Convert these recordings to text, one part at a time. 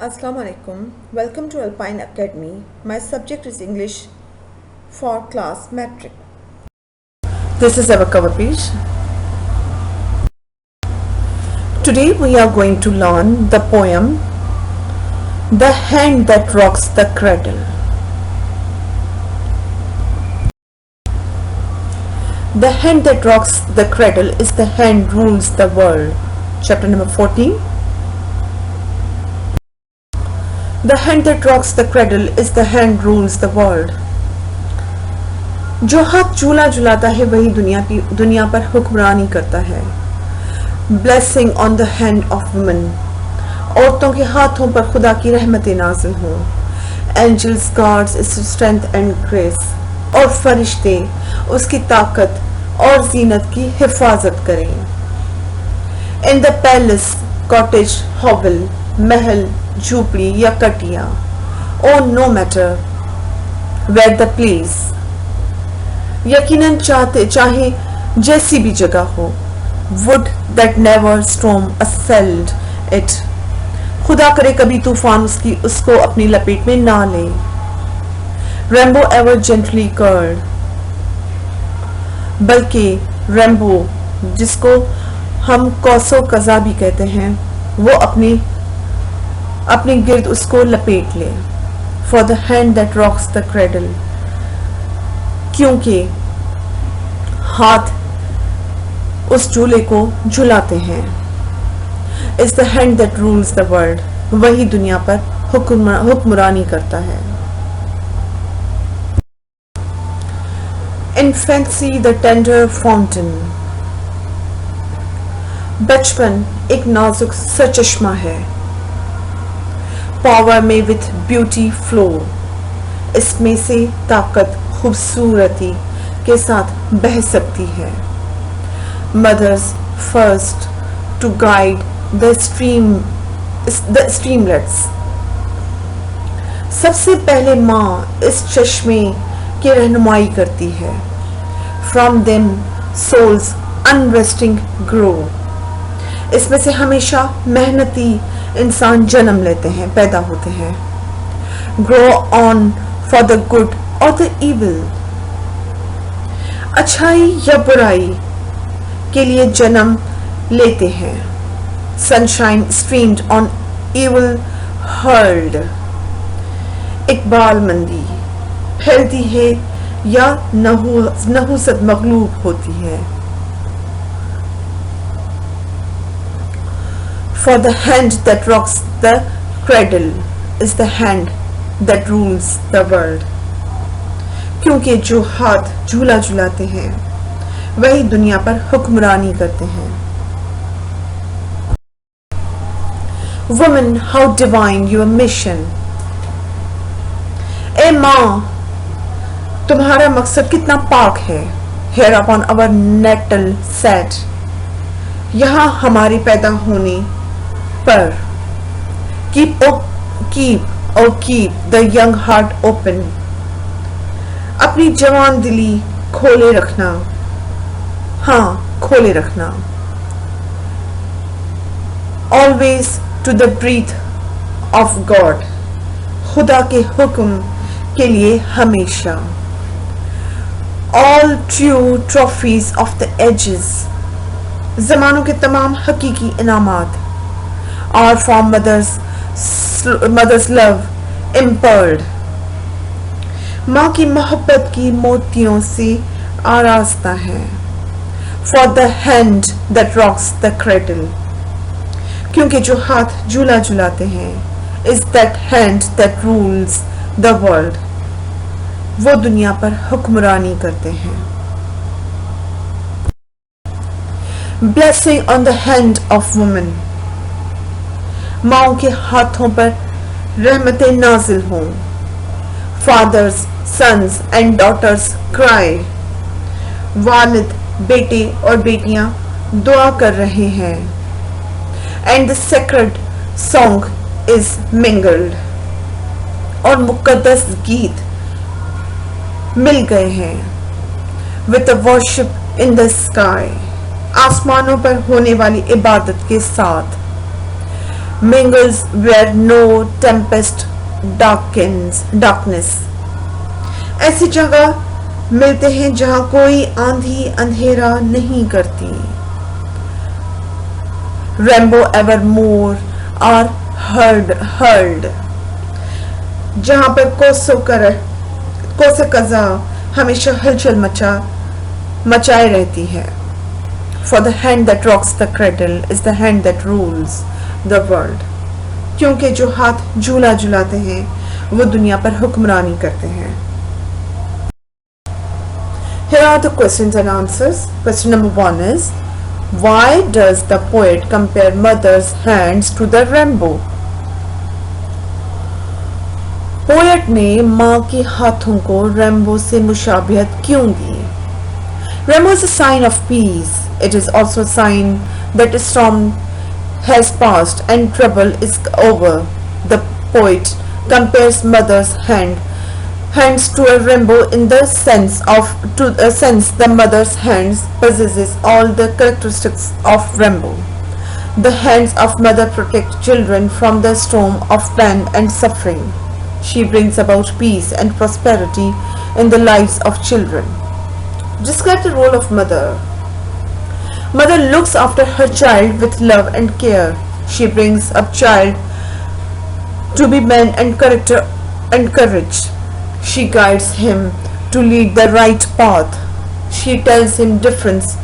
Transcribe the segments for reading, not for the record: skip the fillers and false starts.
Assalamu alaikum. Welcome to Alpine Academy. My subject is English for class metric. This is our cover page. Today we are going to learn the poem The Hand That Rocks the Cradle. The hand that rocks the cradle is the hand rules the world. Chapter number 14. The hand that rocks the cradle is the hand rules the world. जो हाथ झूला झुलाता है वही दुनिया पर हुक्मरानी करता है. Blessing on the hand of women. औरतों के हाथों पर खुदा की रहमतें नाज़िल हों. Angels guards its strength and grace. और फरिश्ते उसकी ताकत और जीनत की हिफाजत करें. In the palace, cottage, hovel, महल, झूपड़ी या कटिया, oh no matter where the place, यकीनन चाहे जैसी भी जगह हो, would that never storm assailed it, खुदा करे कभी तूफान उसको अपनी लपेट में ना ले. Rainbow ever gently curled, बल्कि रेम्बो जिसको हम कौसो कज़ा भी कहते हैं, वो अपनी गिर्द उसको लपेट ले. For the hand that rocks the cradle, क्योंकि हाथ उस झूले को झुलाते हैं. Is the hand that rules the world, वही दुनिया पर हुक्मरानी करता है. Infancy the tender fountain, बचपन एक नाजुक सा चश्मा है. पावर में विथ ब्यूटी फ्लो, इसमें से ताकत खूबसूरती के साथ बह सकती है. Mothers first to guide the streamlets, सबसे पहले माँ इस चश्मे की रहनुमाई करती है. From them souls unresting grow, इसमें से हमेशा मेहनती इंसान जन्म लेते हैं, पैदा होते हैं. Grow on for the good और द इविल, अच्छाई या बुराई के लिए जन्म लेते हैं. Sunshine streamed on evil hurled, Iqbal मंदी फैलती है या नहुसत मगलूब होती है. For the hand that rocks the cradle is the hand that rules the world, क्योंकि जो हाथ झूला झुलाते हैं वही दुनिया पर हुक्मरानी करते हैं. Woman, how divine your mission. ए माँ, तुम्हारा मकसद कितना पाक है. Here upon our natal set, यहाँ हमारे पैदा होने पर. keep the young heart open, अपनी जवान दिली खोले रखना. हाँ, खोले रखना. always to the breath of God, खुदा के हुक्म के लिए हमेशा. all true trophies of the ages, ज़मानों के तमाम हकीकी इनामात. are from mother's love impearled, माँ की मोहब्बत की मोतियों से आरास्ता है. for the hand that rocks the cradle, क्योंकि जो हाथ झूला झुलाते हैं is that hand that rules the world, वो दुनिया पर हुक्मरानी करते हैं. blessing on the hand of women, माओं के हाथों पर रहमतें नाजिल हों. Fathers sons and daughters cry, वालिद बेटे और बेटियां दुआ कर रहे हैं. And the sacred song is mingled, और मुकद्दस गीत मिल गए हैं. With the worship in the sky, आसमानों पर होने वाली इबादत के साथ. mingles where no tempest darkness. ऐसी जगह मिलते हैं जहां कोई आंधी अंधेरा नहीं करती. Rainbow evermore are hurled. जहां पर कोसे कज़ा हमेशा हलचल मचाए रहती है. For the hand that rocks the cradle is the hand that rules the world. क्योंकि जो हाथ झूला झुलाते हैं वो दुनिया पर हुक्मरानी करते हैं. Here are the questions and answers. Question number 1 is, why does the poet compare mother's hands to the rainbow? Poet ने माँ के हाथों को रेम्बो से मुशाबिहत क्यों दी? Rainbow is a sign of peace. It is also a sign that a storm has passed and trouble is over. The poet compares mother's hands to a rainbow in the sense the mother's hands possesses all the characteristics of rainbow. The hands of mother protect children from the storm of pain and suffering. She brings about peace and prosperity in the lives of children. Describe the role of mother. Mother looks after her child with love and care. She brings up child to be man and character and courage. She guides him to lead the right path. She tells him difference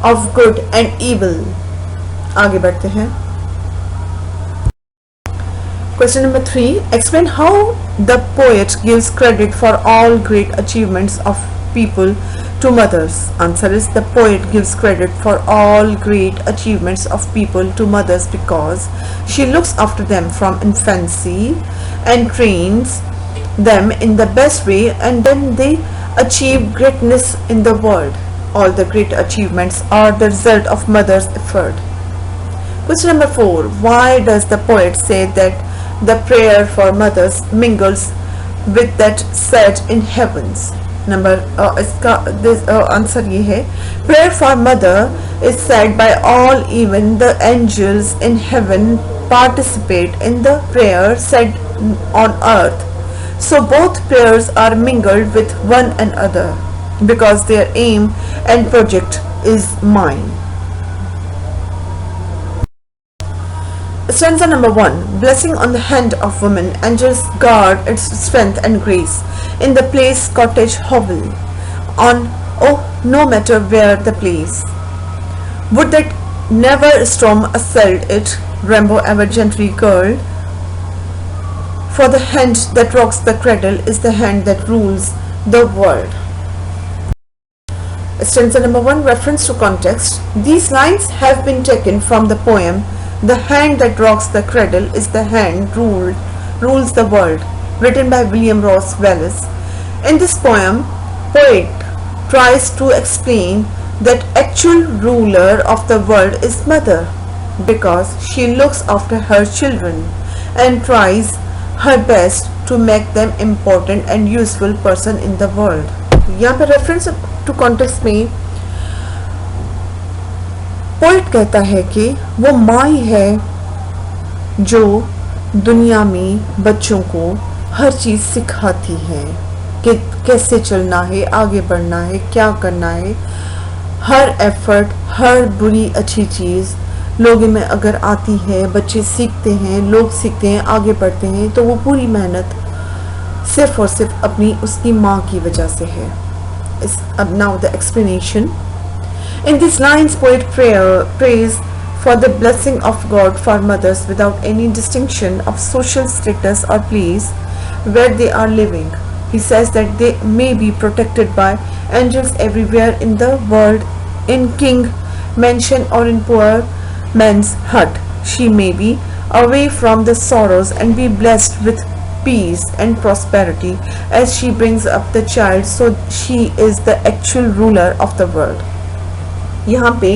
of good and evil. आगे बढ़ते हैं. Question number 3. Explain how the poet gives credit for all great achievements of people to mothers. Answer is, the poet gives credit for all great achievements of people to mothers because she looks after them from infancy and trains them in the best way, and then they achieve greatness in the world. All the great achievements are the result of mother's effort. Question number 4. Why does the poet say that the prayer for mothers mingles with that said in heavens? इसका answer ये है, prayer for mother is said by all, even the angels in heaven participate in the prayer said on earth. So both prayers are mingled with one another because their aim and project is mine. Stanza number 1. Blessing on the hand of woman, angels guard its strength and grace. In the place cottage hovel, no matter where the place. Would that never storm assailed it, rainbow ever gently curled. For the hand that rocks the cradle is the hand that rules the world. Stanza number 1. Reference to context. These lines have been taken from the poem The Hand That Rocks the Cradle is the Hand Rules the World, written by William Ross Wallace. In this poem, poet tries to explain that actual ruler of the world is mother because she looks after her children and tries her best to make them important and useful person in the world. यहाँ पे reference to context में poet कहता है कि वो माँ ही है जो दुनिया में बच्चों को हर चीज़ सिखाती है कि कैसे चलना है, आगे बढ़ना है, क्या करना है. हर एफर्ट, हर बुरी अच्छी चीज़ लोगों में अगर आती है, बच्चे सीखते हैं, लोग सीखते हैं, आगे बढ़ते हैं, तो वो पूरी मेहनत सिर्फ और सिर्फ अपनी उसकी माँ की वजह से है. अब now the explanation. In these lines, poet prays for the blessing of God for mothers without any distinction of social status or place where they are living. He says that they may be protected by angels everywhere in the world, in king mansion or in poor man's hut. She may be away from the sorrows and be blessed with peace and prosperity as she brings up the child, so she is the actual ruler of the world. यहाँ पे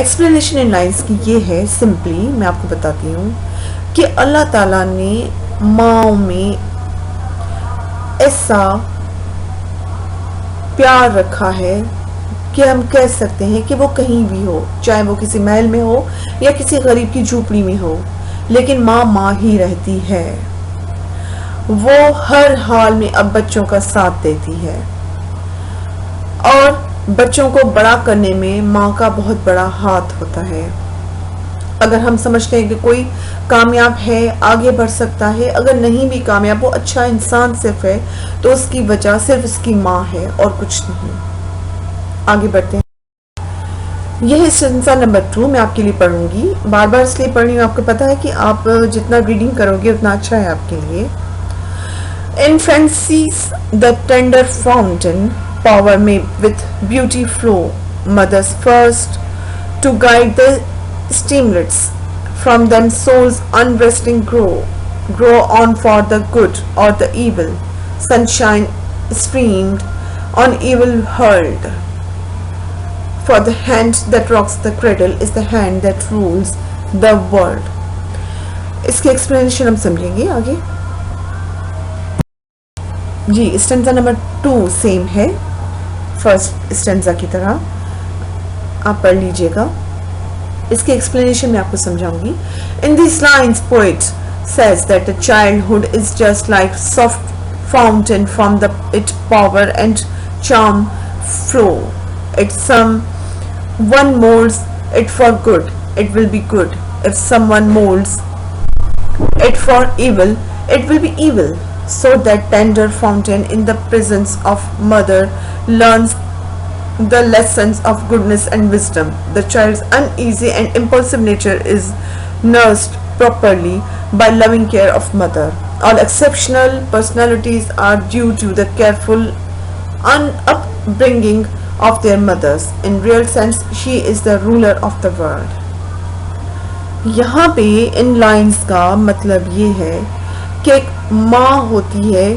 explanation in lines की ये है, simply मैं आपको बताती हूँ कि अल्लाह ताला ने माँओं में ऐसा प्यार रखा है कि हम कह सकते हैं कि वो कहीं भी हो, चाहे वो किसी महल में हो या किसी गरीब की झोपड़ी में हो, लेकिन माँ माँ ही रहती है। वो हर हाल में अब बच्चों का साथ देती है और बच्चों को बड़ा करने में माँ का बहुत बड़ा हाथ होता है। अगर हम समझते हैं कि कोई कामयाब है, आगे बढ़ सकता है, अगर नहीं भी कामयाब, वो अच्छा इंसान सिर्फ है, तो उसकी वजह सिर्फ उसकी माँ है और कुछ नहीं। आगे बढ़ते हैं। यह है सेंसा नंबर 2, मैं आपके लिए पढ़ूंगी। बार बार इसलिए पढ़ रही हूँ, आपको पता है कि आप जितना रीडिंग करोगे उतना अच्छा है आपके लिए। Infancy's the tender fountain, power may with beauty flow, mothers first to guide the streamlets, from them souls unresting grow on for the good or the evil, sunshine streamed on evil hurled, for the hand that rocks the cradle is the hand that rules the world. इसकी explanation हम समझेंगे आगे जी। Stanza number 2 same है first stanza की तरह, आप पढ़ लीजिएगा। इसकी एक्सप्लेनेशन मैं आपको समझाऊंगी। In this lines poet says that the childhood is just like soft fountain from the it power and charm flow. If someone molds it for good, it will be good. If someone molds it for evil, it will be evil. So that tender fountain in the presence of mother learns the lessons of goodness and wisdom. The child's uneasy and impulsive nature is nursed properly by loving care of mother. All exceptional personalities are due to the careful upbringing of their mothers. In real sense, she is the ruler of the world. यहाँ पे इन lines का मतलब ये है कि एक माँ होती है,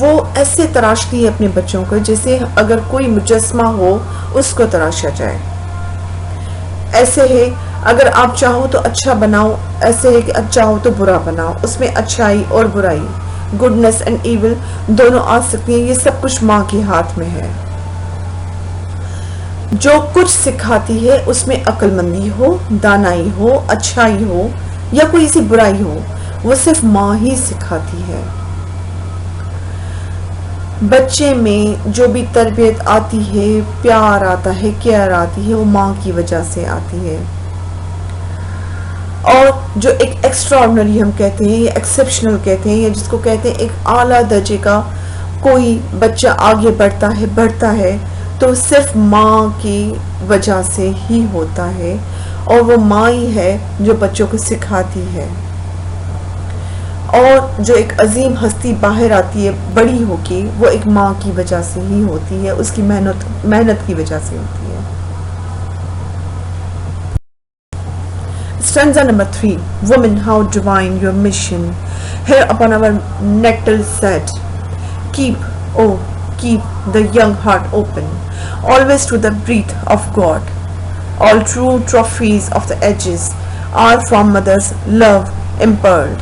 वो ऐसे तराशती है अपने बच्चों को जैसे अगर कोई मुजस्मा हो उसको तराशा जाए। ऐसे है अगर आप चाहो तो अच्छा बनाओ, ऐसे है कि अच्छा हो तो बुरा बनाओ, उसमें अच्छाई और बुराई, गुडनेस एंड इविल दोनों आ सकती हैं। ये सब कुछ माँ के हाथ में है। जो कुछ सिखाती है उसमें अक्लमंदी हो, दानाई हो, अच्छाई हो या कोई सी बुराई हो, वो सिर्फ माँ ही सिखाती है। बच्चे में जो भी तरबियत आती है, प्यार आता है, केयर आती है, वो माँ की वजह से आती है। और जो एक एक्स्ट्राऑर्डिनरी हम कहते हैं या एक्सेप्शनल कहते हैं या जिसको कहते हैं एक आला दर्जे का कोई बच्चा आगे बढ़ता है तो सिर्फ माँ की वजह से ही होता है और वो माँ ही है जो बच्चों को सिखाती है। और जो एक अजीम हस्ती बाहर आती है बड़ी होके, वो एक माँ की वजह से ही होती है, उसकी मेहनत की वजह से होती है। Stanza number 3. Woman, how divine your mission! Here upon our nectar set, keep the young heart open, always to the breath of God. All true trophies of the ages are from mother's love impearled.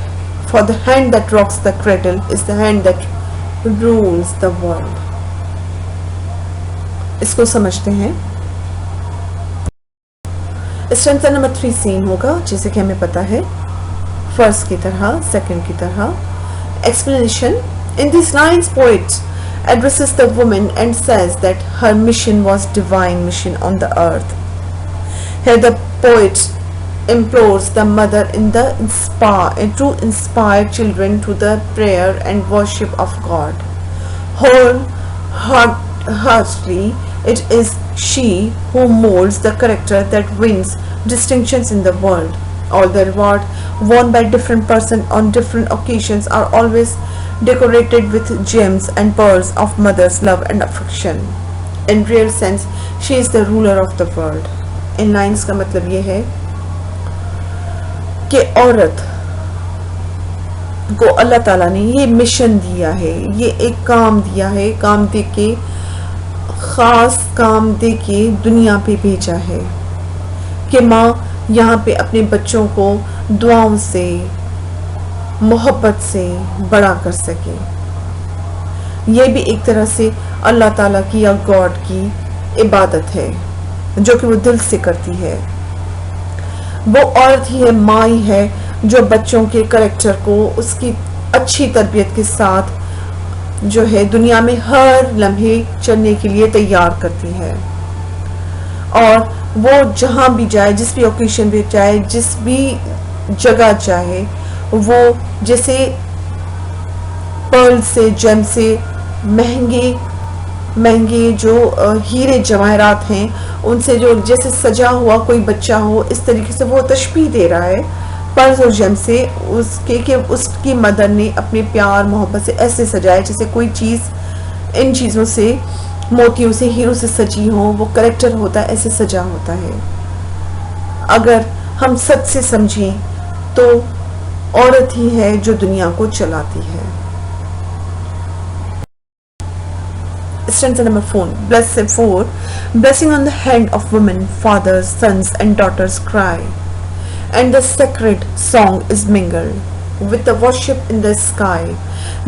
For the hand that rocks the cradle is the hand that rules the world. इसको समझते हैं। Stanza number 3 same होगा जैसे कि हमें पता है, first की तरह, सेकंड की तरह। Explanation. In these lines, poet addresses the woman and says that her mission was divine mission on the earth. Here the poet implores the mother to inspire children to the prayer and worship of God. Wholeheartedly, it is she who molds the character that wins distinctions in the world. All the reward won by different persons on different occasions are always decorated with gems and pearls of mother's love and affection. In real sense, she is the ruler of the world. In lines का मतलब ये है कि औरत को अल्लाह ताला ने ये मिशन दिया है, ये एक काम दिया है, काम दे के, खास काम दे के दुनिया पे भेजा है कि माँ यहाँ पे अपने बच्चों को दुआओं से, मोहब्बत से बड़ा कर सके। ये भी एक तरह से अल्लाह ताला की या गॉड की इबादत है जो कि वो दिल से करती है। वो औरत ही है, माँ ही है जो बच्चों के करेक्टर को उसकी अच्छी तरबियत के साथ जो है दुनिया में हर लम्हे चलने के लिए तैयार करती है। और वो जहाँ भी जाए, जिस भी ओकेशन पे जाए, जिस भी जगह जाए, वो जैसे पर्ल से, जेम से महंगे महंगे जो हीरे जवाहरात हैं उनसे जो जैसे सजा हुआ कोई बच्चा हो, इस तरीके से वो तशबीह दे रहा है पर्ल्स और जेम से उसके कि उसकी मदर ने अपने प्यार मोहब्बत से ऐसे सजाया जैसे कोई चीज़ इन चीज़ों से, मोतियों से, हीरो से सजी हो, वो करेक्टर होता है, ऐसे सजा होता है। अगर हम सच से समझें तो औरत ही है जो दुनिया को चलाती है। Stanza number 4. Blessing on the hand of women, fathers, sons and daughters cry, and the sacred song is mingled with the worship in the sky,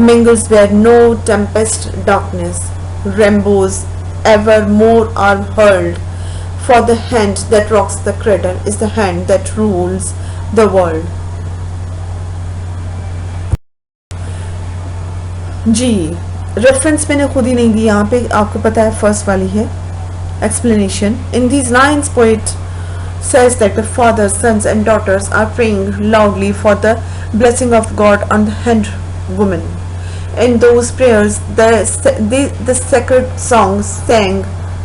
mingles where no tempest darkness, rainbows evermore are hurled, for the hand that rocks the cradle is the hand that rules the world. जी, reference मैंने खुद ही नहीं दी, यहाँ पे आपको पता है first वाली है explanation. In these lines, poet says that the fathers, sons and daughters are praying loudly for the blessing of God on the hand woman. In those prayers, the sacred songs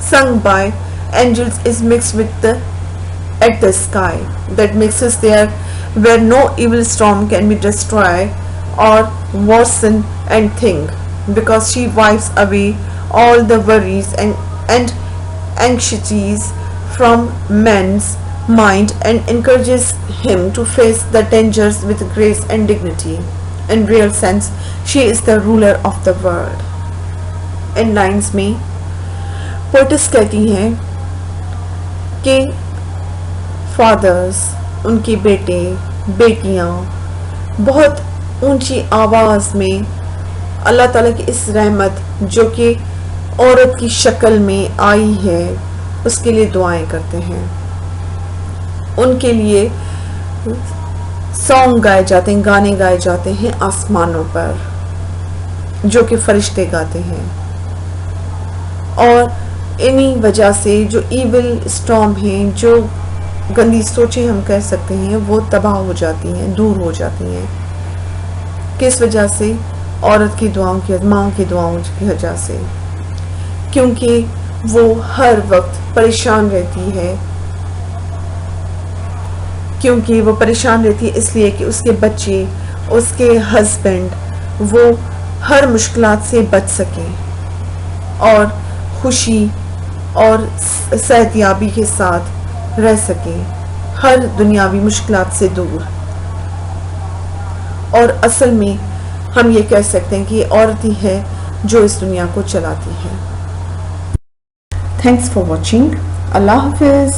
sung by angels is mixed with at the sky that mixes there where no evil storm can be destroyed or worsen and thing, because she wipes away all the worries and anxieties from man's mind and encourages him to face the dangers with grace and dignity. In real sense, she is the ruler of the world. In lines में poet's कहती हैं कि fathers, उनके बेटे बेटियां बहुत ऊंची आवाज़ में अल्लाह ताला की इस रहमत जो कि औरत की शक्ल में आई है उसके लिए दुआएं करते हैं। उनके लिए सॉन्ग गाए जाते हैं, गाने गाए जाते हैं आसमानों पर जो कि फरिश्ते गाते हैं। और इन्हीं वजह से जो इविल स्टॉर्म हैं, जो गंदी सोचें हम कह सकते हैं, वो तबाह हो जाती हैं, दूर हो जाती हैं। किस वजह से? औरत की दुआओं की, माँ की दुआओं की वजह से, क्योंकि वो हर वक्त परेशान रहती है। क्योंकि वो परेशान रहती है इसलिए कि उसके बच्चे, उसके हस्बैंड वो हर मुश्किलात से बच सकें और खुशी और सेहतयाबी के साथ रह सकें, हर दुनियावी मुश्किलात से दूर। और असल में हम ये कह सकते हैं कि ये औरत ही है जो इस दुनिया को चलाती है। Thanks for watching. अल्लाह हाफिज़।